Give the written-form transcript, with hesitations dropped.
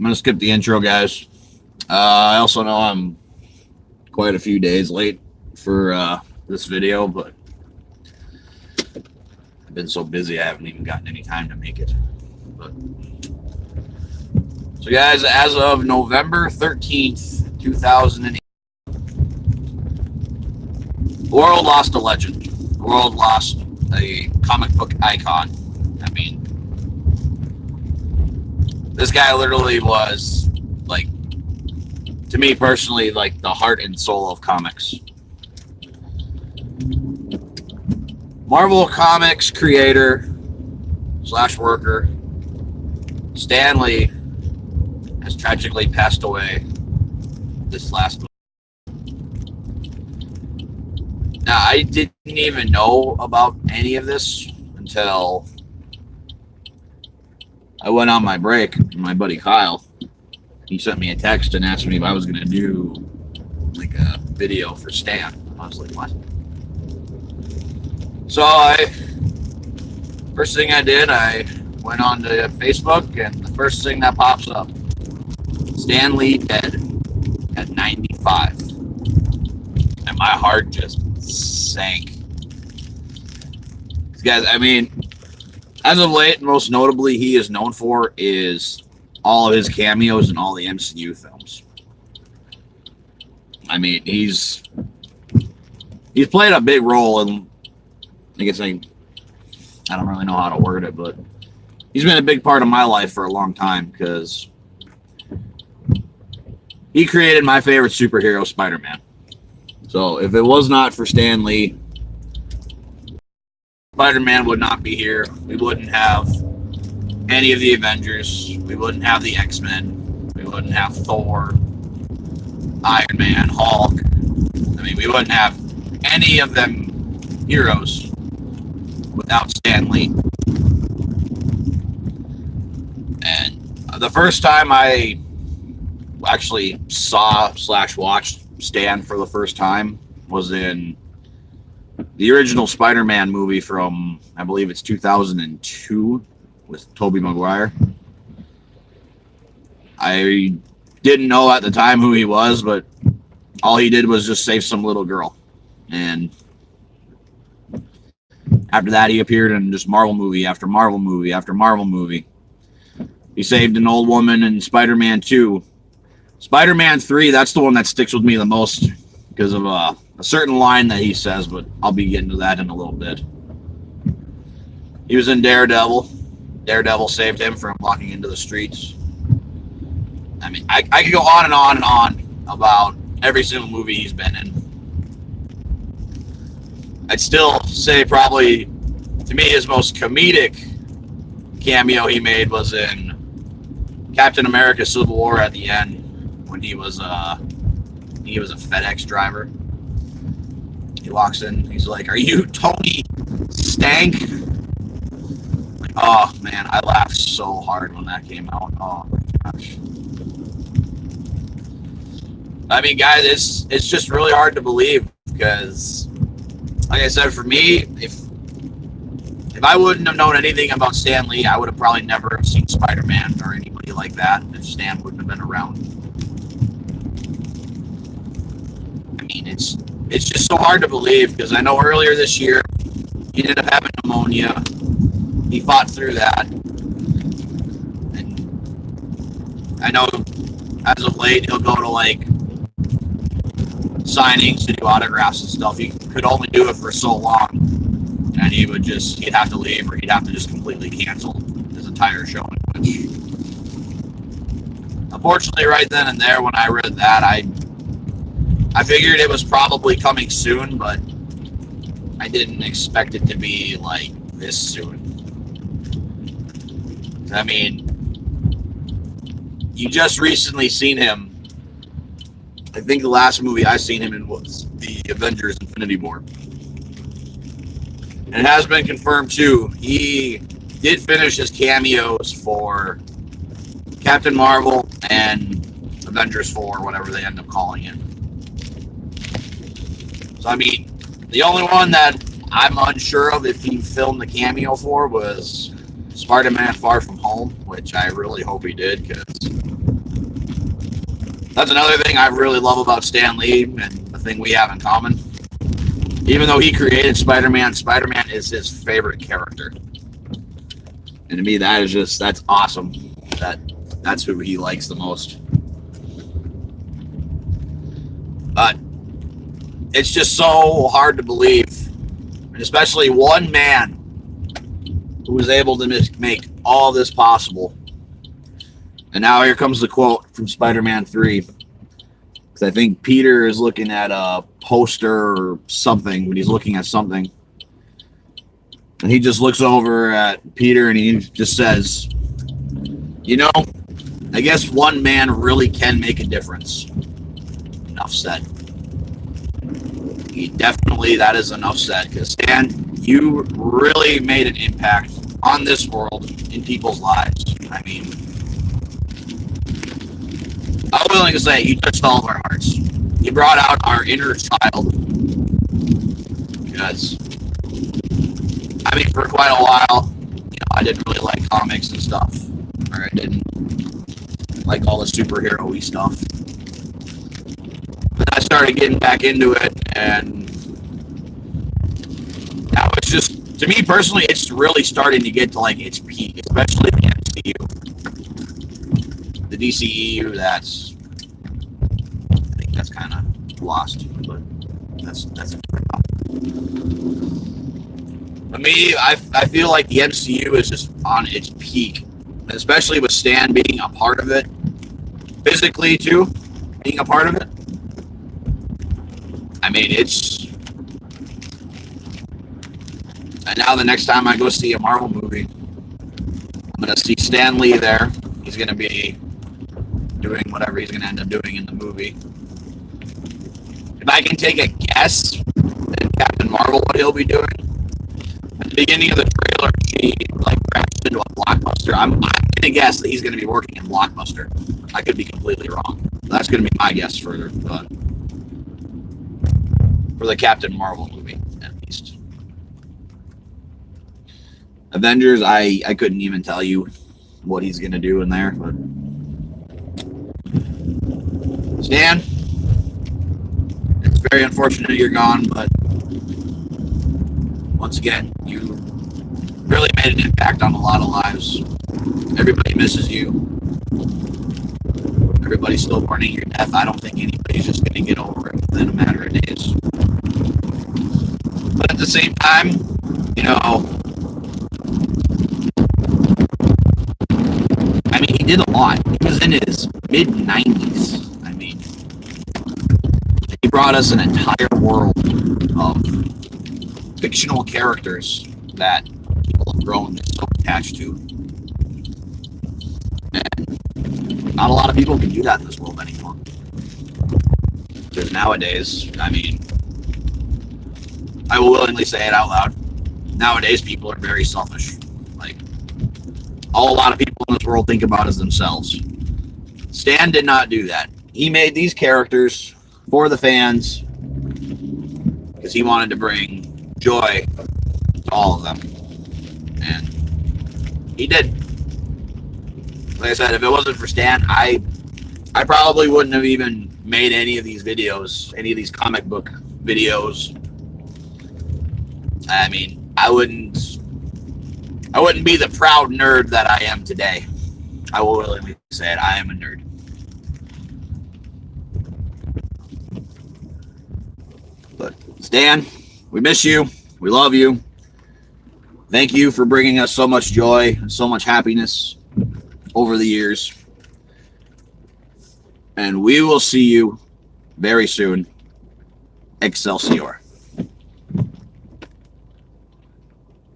going to skip the intro, guys. I also know I'm quite a few days late for this video, but I've been so busy I haven't even gotten any time to make it. But so, guys, as of November 13th, 2008, the world lost a legend. The world lost a comic book icon. I mean, this guy literally was, like, to me personally, like the heart and soul of comics. Marvel Comics creator / worker Stan Lee has tragically passed away this last month. Now, I didn't even know about any of this until I went on my break. My buddy Kyle, he sent me a text and asked me if I was going to do like a video for Stan. I was like, what? So first thing I did, I went on to Facebook, and the first thing that pops up, Stan Lee dead at 95. And my heart just sank. Guys, I mean, as of late, most notably he is known for is all of his cameos in all the MCU films. I mean, he's played a big role in, I guess I don't really know how to word it, but he's been a big part of my life for a long time because he created my favorite superhero, Spider-Man. So if it was not for Stan Lee, Spider-Man would not be here. We wouldn't have any of the Avengers. We wouldn't have the X-Men. We wouldn't have Thor, Iron Man, Hulk. I mean, we wouldn't have any of them heroes without Stan Lee. And the first time I actually saw / watched Stan for the first time was in the original Spider-Man movie from, I believe it's 2002 with Tobey Maguire. I didn't know at the time who he was, but all he did was just save some little girl. And after that, he appeared in just Marvel movie after Marvel movie after Marvel movie. He saved an old woman in Spider-Man 2. Spider-Man 3, that's the one that sticks with me the most because of a certain line that he says, but I'll be getting to that in a little bit. He was in Daredevil. Daredevil saved him from walking into the streets. I mean, I could go on and on and on about every single movie he's been in. I'd still say probably, to me, his most comedic cameo he made was in Captain America Civil War at the end when he was a FedEx driver. He walks in, he's like, "Are you Tony Stank?" Like, oh man, I laughed so hard when that came out. Oh my gosh. I mean, guys, it's just really hard to believe because, like I said, for me, if I wouldn't have known anything about Stan Lee, I would have probably never have seen Spider-Man or anybody like that if Stan wouldn't have been around. I mean, it's just so hard to believe because I know earlier this year he ended up having pneumonia. He fought through that. And I know as of late he'll go to like signings to do autographs and stuff. He could only do it for so long. And he'd have to leave or he'd have to just completely cancel his entire showing. Which, unfortunately, right then and there when I read that, I figured it was probably coming soon, but I didn't expect it to be like this soon. I mean, you just recently seen him. I think the last movie I seen him in was the Avengers Infinity War. And it has been confirmed too. He did finish his cameos for Captain Marvel and Avengers 4, whatever they end up calling it. So, I mean, the only one that I'm unsure of if he filmed the cameo for was Spider-Man Far From Home, which I really hope he did because That's another thing I really love about Stan Lee, and the thing we have in common. Even though he created Spider-Man, Spider-Man is his favorite character. And to me, that's awesome. That's who he likes the most. But it's just so hard to believe, and especially one man who was able to make all this possible. And now here comes the quote from Spider-Man 3. Because I think Peter is looking at a poster or something, but he's looking at something. And he just looks over at Peter and he just says, you know, I guess one man really can make a difference. Enough said. That is enough said. Because Stan, you really made an impact on this world, in people's lives. I mean, I'm willing to say you touched all of our hearts. You brought out our inner child. Because, I mean, for quite a while, I didn't really like comics and stuff. Or I didn't like all the superhero-y stuff. But I started getting back into it, and now it's just, to me personally, it's really starting to get to like its peak, especially the MCU. The DCEU, I think that's kind of lost, but that's a different topic. For me, I feel like the MCU is just on its peak, especially with Stan being a part of it, physically too, being a part of it. I mean, and now the next time I go see a Marvel movie, I'm going to see Stan Lee there. He's going to be doing whatever he's going to end up doing in the movie. If I can take a guess at Captain Marvel, what he'll be doing, at the beginning of the trailer, she crashed into a Blockbuster. I'm going to guess that he's going to be working in Blockbuster. I could be completely wrong. That's going to be my guess for the Captain Marvel movie, at least. Avengers, I couldn't even tell you what he's going to do in there, but Stan, it's very unfortunate you're gone, but once again, you really made an impact on a lot of lives. Everybody misses you. Everybody's still mourning your death. I don't think anybody's just going to get over it within a matter of days. But at the same time, I mean, he did a lot. He was in his mid-90s. I mean, he brought us an entire world of fictional characters that people have grown so attached to. And not a lot of people can do that in this world anymore. Because nowadays, I mean, I will willingly say it out loud. Nowadays, people are very selfish. All a lot of people in this world think about is themselves. Stan did not do that. He made these characters for the fans because he wanted to bring joy to all of them. And he did. Like I said, if it wasn't for Stan, I probably wouldn't have even made any of these videos, any of these comic book videos. I mean, I wouldn't be the proud nerd that I am today. I will willingly say it. I am a nerd. But Stan, we miss you. We love you. Thank you for bringing us so much joy and so much happiness over the years. And we will see you very soon. Excelsior.